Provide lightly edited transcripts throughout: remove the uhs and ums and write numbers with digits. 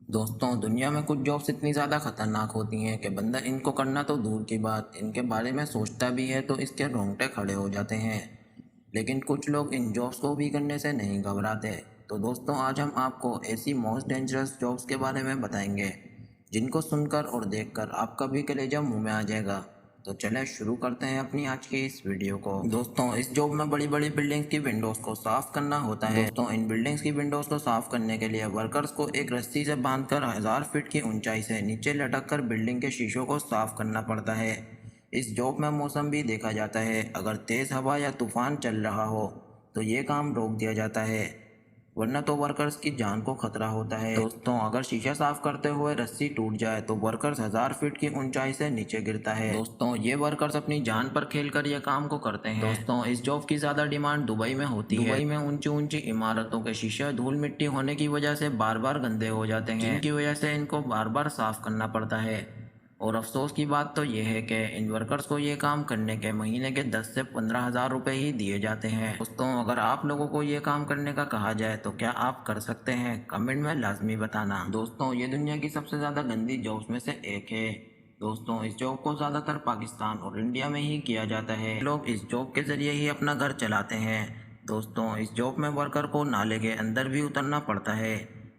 दोस्तों, दुनिया में कुछ जॉब्स इतनी ज़्यादा खतरनाक होती हैं कि बंदा इनको करना तो दूर की बात, इनके बारे में सोचता भी है तो इसके रोंगटे खड़े हो जाते हैं। लेकिन कुछ लोग इन जॉब्स को भी करने से नहीं घबराते। तो दोस्तों, आज हम आपको ऐसी मोस्ट डेंजरस जॉब्स के बारे में बताएंगे जिनको सुनकर और देखकर आपका भी कलेजा मुंह में आ जाएगा। तो चलें शुरू करते हैं अपनी आज की इस वीडियो को। दोस्तों, इस जॉब में बड़ी बड़ी बिल्डिंग्स की विंडोज़ को साफ करना होता है। दोस्तों, इन बिल्डिंग्स की विंडोज़ को साफ करने के लिए वर्कर्स को एक रस्सी से बांधकर 1000 फीट की ऊंचाई से नीचे लटक कर बिल्डिंग के शीशों को साफ करना पड़ता है। इस जॉब में मौसम भी देखा जाता है। अगर तेज़ हवा या तूफान चल रहा हो तो ये काम रोक दिया जाता है, वरना तो वर्कर्स की जान को खतरा होता है। दोस्तों, अगर शीशा साफ करते हुए रस्सी टूट जाए तो वर्कर्स 1000 फीट की ऊंचाई से नीचे गिरता है। दोस्तों, ये वर्कर्स अपनी जान पर खेलकर ये काम को करते हैं। दोस्तों, इस जॉब की ज्यादा डिमांड दुबई में होती है। दुबई में ऊंची ऊंची इमारतों के शीशे धूल मिट्टी होने की वजह से बार बार गंदे हो जाते हैं, जिनकी वजह से इनको बार बार साफ करना पड़ता है। और अफसोस की बात तो यह है कि इन वर्कर्स को ये काम करने के महीने के 10 से 15 हज़ार रुपये ही दिए जाते हैं। दोस्तों, अगर आप लोगों को ये काम करने का कहा जाए तो क्या आप कर सकते हैं? कमेंट में लाजमी बताना। दोस्तों, ये दुनिया की सबसे ज़्यादा गंदी जॉब्स में से एक है। दोस्तों, इस जॉब को ज़्यादातर पाकिस्तान और इंडिया में ही किया जाता है। लोग इस जॉब के ज़रिए ही अपना घर चलाते हैं। दोस्तों, इस जॉब में वर्कर को नाले के अंदर भी उतरना पड़ता है,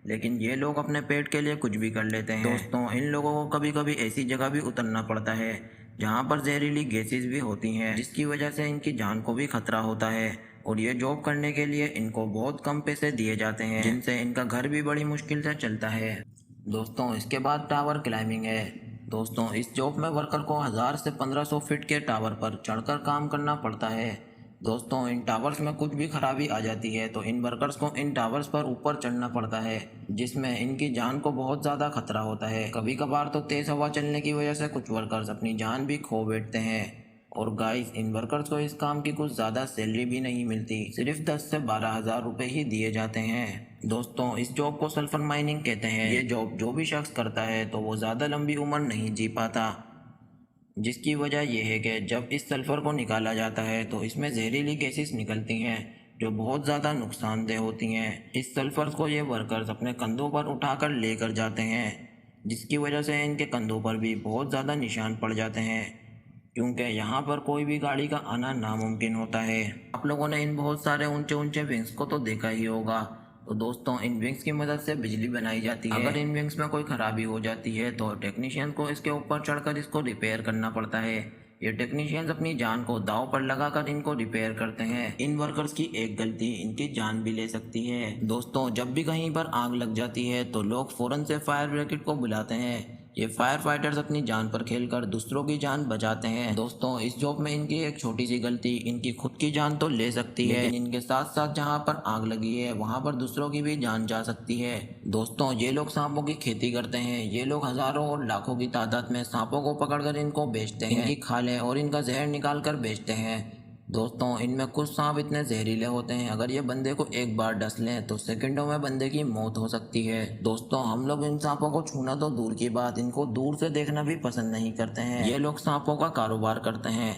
लेकिन ये लोग अपने पेट के लिए कुछ भी कर लेते हैं। दोस्तों, इन लोगों को कभी कभी ऐसी जगह भी उतरना पड़ता है जहाँ पर जहरीली गैसेस भी होती हैं, जिसकी वजह से इनकी जान को भी खतरा होता है। और ये जॉब करने के लिए इनको बहुत कम पैसे दिए जाते हैं, जिनसे इनका घर भी बड़ी मुश्किल से चलता है। दोस्तों, इसके बाद टावर क्लाइंबिंग है। दोस्तों, इस जॉब में वर्कर को 1000 से 1500 फीट के टावर पर चढ़कर काम करना पड़ता है। दोस्तों, इन टावर्स में कुछ भी खराबी आ जाती है तो इन वर्कर्स को इन टावर्स पर ऊपर चढ़ना पड़ता है, जिसमें इनकी जान को बहुत ज़्यादा खतरा होता है। कभी कभार तो तेज़ हवा चलने की वजह से कुछ वर्कर्स अपनी जान भी खो बैठते हैं। और गाइस, इन वर्कर्स को इस काम की कुछ ज़्यादा सैलरी भी नहीं मिलती, सिर्फ 10 से 12 हज़ार रुपये ही दिए जाते हैं। दोस्तों, इस जॉब को सल्फर माइनिंग कहते हैं। ये जॉब जो भी शख्स करता है तो वो ज़्यादा लंबी उम्र नहीं जी पाता, जिसकी वजह यह है कि जब इस सल्फ़र को निकाला जाता है तो इसमें जहरीली गैसेस निकलती हैं जो बहुत ज़्यादा नुकसानदेह होती हैं। इस सल्फ़र को ये वर्कर्स अपने कंधों पर उठाकर लेकर जाते हैं, जिसकी वजह से इनके कंधों पर भी बहुत ज़्यादा निशान पड़ जाते हैं, क्योंकि यहाँ पर कोई भी गाड़ी का आना नामुमकिन होता है। आप लोगों ने इन बहुत सारे ऊंचे ऊंचे विंग्स को तो देखा ही होगा। तो दोस्तों, इन विंग्स की मदद से बिजली बनाई जाती है। अगर इन विंग्स में कोई खराबी हो जाती है तो टेक्नीशियन को इसके ऊपर चढ़कर इसको रिपेयर करना पड़ता है। ये टेक्नीशियंस अपनी जान को दांव पर लगाकर इनको रिपेयर करते हैं। इन वर्कर्स की एक गलती इनकी जान भी ले सकती है। दोस्तों, जब भी कहीं पर आग लग जाती है तो लोग फौरन से फायर ब्रिगेड को बुलाते हैं। ये फायर फाइटर्स अपनी जान पर खेलकर दूसरों की जान बचाते हैं। दोस्तों, इस जॉब में इनकी एक छोटी सी गलती इनकी खुद की जान तो ले सकती है, लेकिन इनके साथ साथ जहाँ पर आग लगी है वहाँ पर दूसरों की भी जान जा सकती है। दोस्तों, ये लोग सांपों की खेती करते हैं। ये लोग हजारों और लाखों की तादाद में सांपों को पकड़कर इनको बेचते हैं, इनकी खालें और इनका जहर निकाल कर बेचते हैं। दोस्तों, इनमें कुछ सांप इतने जहरीले होते हैं, अगर ये बंदे को एक बार डस लें तो सेकंडों में बंदे की मौत हो सकती है। दोस्तों, हम लोग इन सांपों को छूना तो दूर की बात, इनको दूर से देखना भी पसंद नहीं करते हैं। ये लोग सांपों का कारोबार करते हैं।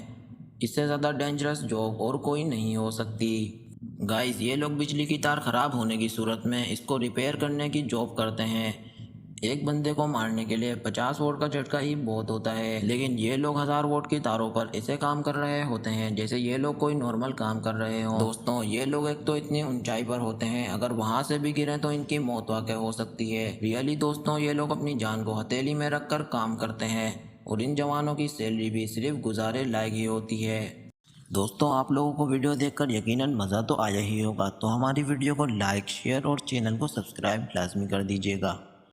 इससे ज़्यादा डेंजरस जॉब और कोई नहीं हो सकती। गाइस, ये लोग बिजली की तार खराब होने की सूरत में इसको रिपेयर करने की जॉब करते हैं। एक बंदे को मारने के लिए 50 वोट का झटका ही बहुत होता है, लेकिन ये लोग 1000 वोट की तारों पर ऐसे काम कर रहे होते हैं जैसे ये लोग कोई नॉर्मल काम कर रहे हो। दोस्तों, ये लोग एक तो इतनी ऊंचाई पर होते हैं, अगर वहां से भी गिरे तो इनकी मौत वाकई हो सकती है। रियली दोस्तों, ये लोग अपनी जान को हथेली में रखकर काम करते हैं और इन जवानों की सैलरी भी सिर्फ गुजारे लायक ही होती है। दोस्तों, आप लोगों को वीडियो देखकर यकीनन मज़ा तो आया ही होगा, तो हमारी वीडियो को लाइक, शेयर और चैनल को सब्सक्राइब लाजमी कर दीजिएगा।